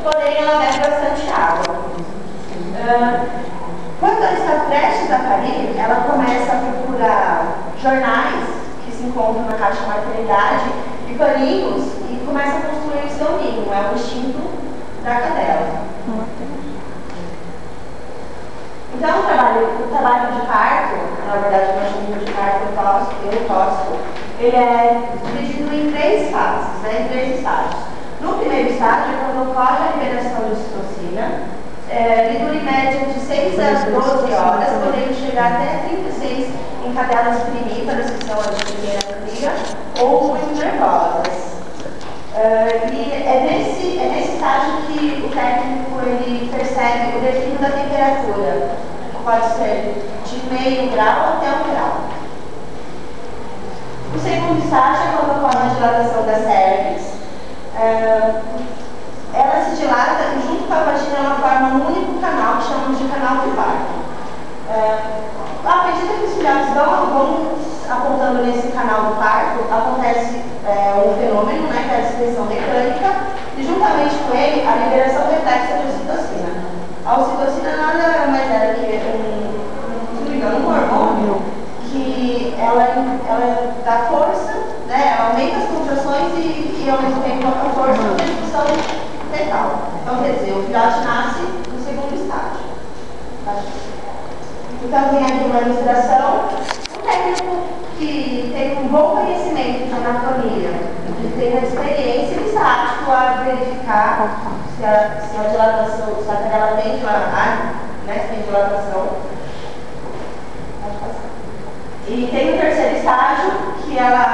porém ela bebe bastante água. Quando ela está prestes a parir, ela começa a procurar jornais que se encontram na caixa de maternidade e paninhos e começa a construir o seu ninho. É o instinto da cadela. Então, o trabalho de parto, na verdade, nós chamamos de parto eutóxico, ele é dividido em 3 fases, né, em 3 estágios. No primeiro estágio, é quando ocorre a liberação de ocitocina, ele dura em média de 6 a 12 horas, podendo chegar até 36 em cadelas primíparas, que são as de primeira cria, ou muito nervosas. E é nesse estágio que o técnico ele percebe o declínio da temperatura, que pode ser de meio grau até 1 grau. O segundo estágio é quando ocorre a dilatação da cervix. Ela se dilata e junto com a vagina ela forma um único canal que chamamos de canal de parto. À medida que os filhotes vão apontando nesse canal do parto, acontece um fenômeno, né, que é a dispersão mecânica, e juntamente com ele a liberação reflexa de ocitocina. A ocitocina nada mais é do que um hormônio que ela dá força, né, ela aumenta as contrações e ao mesmo tempo a força da expulsão fetal. Então, quer dizer, o filhote nasce no segundo estágio. Então, tem aqui uma ilustração. Um técnico que tem um bom conhecimento de anatomia, que tem uma experiência, ele está apto a verificar se a dilatação, se a cadela tem dilatação. E tem o terceiro estágio, que ela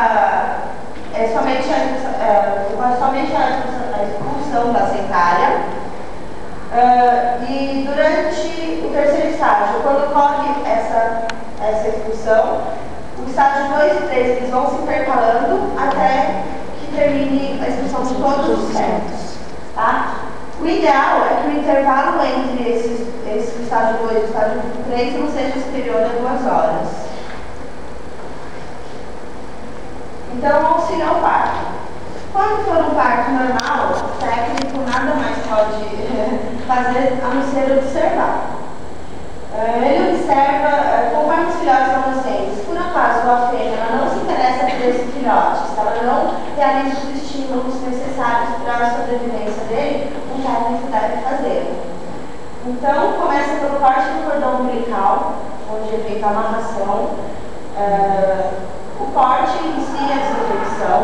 é somente a expulsão placentária. E durante o terceiro estágio, quando ocorre essa expulsão, o estágio 2 e 3 eles vão se intercalando até que termine a expulsão de todos os fetos. Tá? O ideal é que o intervalo entre esse estágio 2 e o estágio 3 não seja superior a 2 horas. Então, auxílio ao parto. Quando for um parto normal, o técnico nada mais pode fazer a não ser observar. Ele observa, conforme os filhotes vão nascendo, se por acaso a fêmea não se interessa por esse filhote, se ela não realiza os estímulos necessários para a sobrevivência dele, um técnico deve fazê-lo. Então, começa pelo corte do cordão umbilical, onde é feita a amarração, o corte inicia a desinfecção.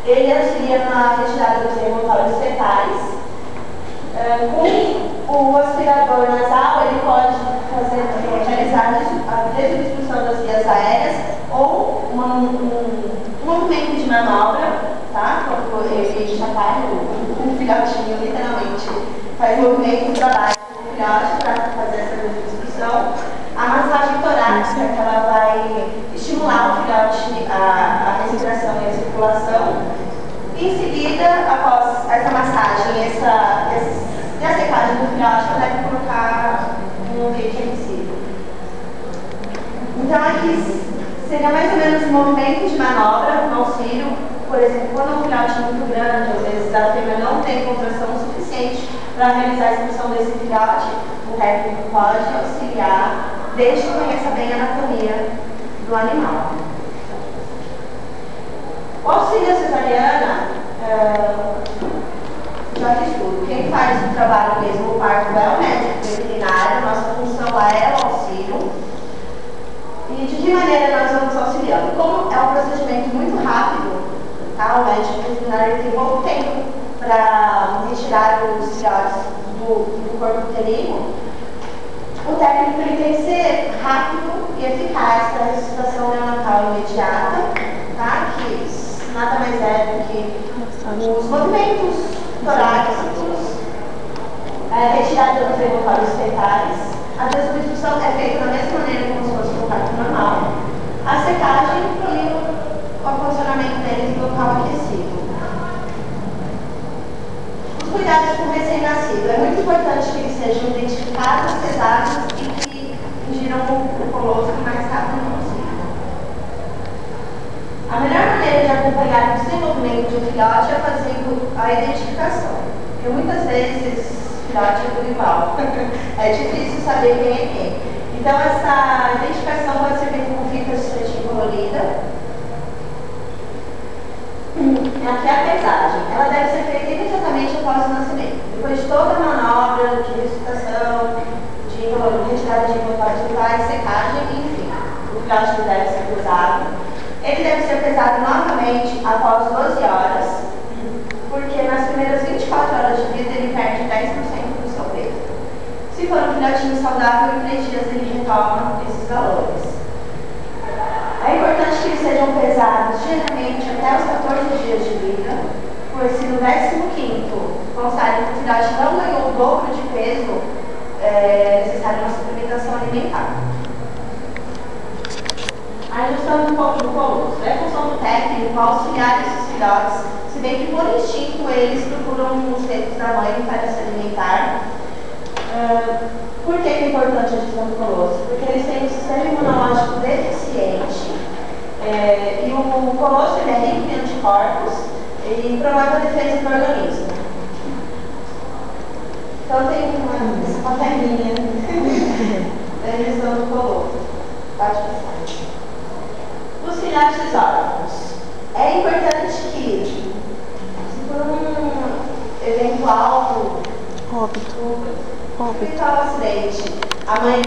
Ele auxilia na retirada dos envoltórios fetais. Com o aspirador nasal, ele pode realizar a desobstrução das vias aéreas ou um movimento de manobra, tá? Quando ele chacoalha o filhotinho, literalmente, faz movimentos para baixo do filhote para fazer essa desobstrução. A massagem torácica, que ela vai estimular o filhote a respiração e a circulação. E em seguida, após essa massagem e a secagem do filhote, ela deve colocar um leite aquecido. Então, aqui seria mais ou menos um movimento de manobra no auxílio. Por exemplo, quando um filhote é muito grande, às vezes a fêmea não tem contração suficiente para realizar a expulsão desse filhote, o técnico pode auxiliar, desde que conheça bem a anatomia do animal. O auxílio à cesariana, já fiz tudo. Quem faz o trabalho mesmo, o parto, é o médico veterinário, nossa função lá é o auxílio. E de que maneira nós vamos auxiliando? Como é um procedimento muito rápido, tá? O médico veterinário tem pouco tempo para retirar os filhotes do corpo uterino. O técnico ele tem que ser rápido e eficaz para a ressuscitação neonatal imediata, tá? Que nada mais é do que os movimentos torácicos, retirada dos envoltórios fetais. A desobstrução é feita da mesma maneira como se fosse um parto normal. A secagem inclui o funcionamento deles no local aquecido. Os cuidados com o recém-nascido. É muito importante que eles sejam identificados, pesados e que ingiram o colosso o mais rápido possível. A melhor maneira de acompanhar o desenvolvimento de um filhote é fazendo a identificação. Porque muitas vezes tudo igual. É difícil saber quem é quem. Então, essa identificação pode ser feita com fita de cetim colorida. Aqui é a pesagem. Ela deve ser feita imediatamente após o nascimento. Depois de toda a manobra de ressuscitação, de retirada de inventários, secagem, enfim. O filhote deve ser pesado. Ele deve ser pesado novamente após 12 horas, porque nas primeiras 24 horas de vida ele perde 10% do seu peso. Se for um filhotinho saudável, em 3 dias ele retoma esses valores. É importante que eles sejam pesados diariamente até os 14 dias de vida, pois se no 15º constarem que o filhote não ganhou o dobro de peso, é necessária uma suplementação alimentar. Ajustando um pouco do colosso. É função do técnico auxiliar esses filhotes, se bem que por instinto eles procuram os seios da mãe para se alimentar. Por que é importante a digestão do colosso? Porque eles têm um sistema imunológico deficiente e o colosso ele é rico em anticorpos e promove a defesa do organismo. Então tem uma perninha da digestão do colosso. Pode passar. Os filhotes órfãos. É importante que, se por um eventual óbito, acidente, a mãe